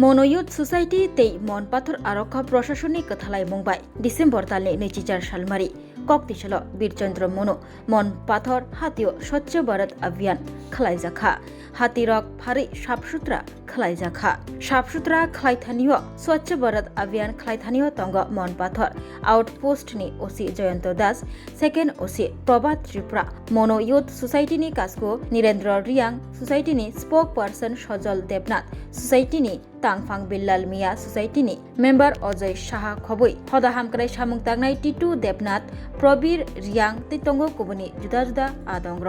मनोयुथ society तै मनपाथर आरक्षा प्रशासनिक कथालाई Mumbai December तालनि 2004 सालमारि कक्तिसल Birchandra Manu मनपाथर हातियो स्वच्छ भारत अभियान खलायजाखा हातिरक फारि साफसुथ्रा खलायजाखा साफसुथ्रा खलायथानियो स्वच्छ भारत अभियान खलायथानियो तंग मनपाथर आउटपोस्टनि ओसी जयंत दास सेकेंड ओसी प्रभात त्रिपुरा मनोयुथ सोसाइटीनि कास्को निरेन्द्र रियांग सोसाइटीनि स्पोक पर्सन सजल देवनाथ सोसाइटीनि तांगफांग बिल्लाल मिया सोसाइटीनि मेम्बर अजय साहा खबुई हदा हामक्राय सामुं तांगनाय टिटू देवनाथ प्रबीर रियांग तितंग कुबुनि जुदा जुदा आदंग्र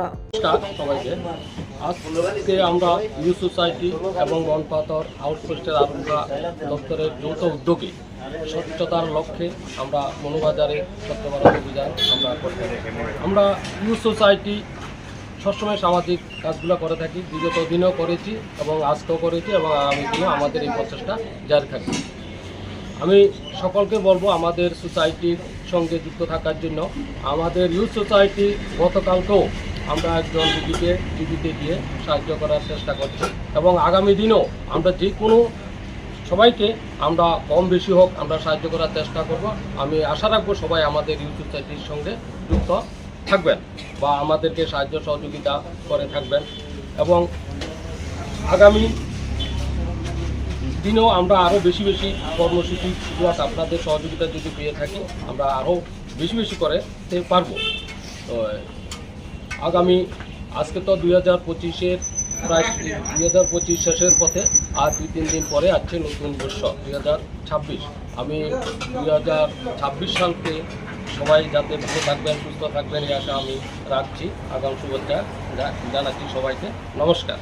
আজকে আমরা ইউ সোসাইটি এবং মনপাথর আউটপোস্টের আরক্ষা দপ্তরের যৌথ উদ্যোগে স্বচ্ছতার লক্ষ্যে আমরা মনুবাজারে স্বচ্ছ ভারত অভিযান আমরা করতে থাকি। আমরা ইউ সোসাইটি সবসময় সামাজিক কাজগুলো করে থাকি, বিগত দিনেও করেছি এবং আজকেও করেছি এবং আগামী দিনে আমাদের এই প্রচেষ্টা জারি থাকবে। আমি সকলকে বলবো আমাদের সোসাইটির সঙ্গে যুক্ত থাকার জন্য। আমাদের ইউ সোসাইটি গতকালকেও আমরা একজন টিভিতে গিয়ে সাহায্য করার চেষ্টা করছি এবং আগামী দিনেও আমরা যে কোনো সবাইকে আমরা কম বেশি হোক আমরা সাহায্য করার চেষ্টা করব। আমি আশা রাখবো সবাই আমাদের ইউ সোসাইটির সঙ্গে যুক্ত থাকবেন বা আমাদেরকে সাহায্য সহযোগিতা করে থাকবেন এবং আগামী দিনেও আমরা আরও বেশি বেশি কর্মসূচি আপনাদের সহযোগিতা যদি পেয়ে থাকি আমরা আরও বেশি বেশি করে পারবো। তো আগামী আজকে তো 2025-এর প্রায় 2025 শেষের পথে আর 2-3 দিন পরে আছে নতুন বর্ষ 2026। আমি 2026 সালকে সবাই যাতে ভালো থাকবেন সুস্থ থাকবেন এই আশা আমি রাখছি। আগাম শুভেচ্ছা জানাচ্ছি সবাইকে। নমস্কার।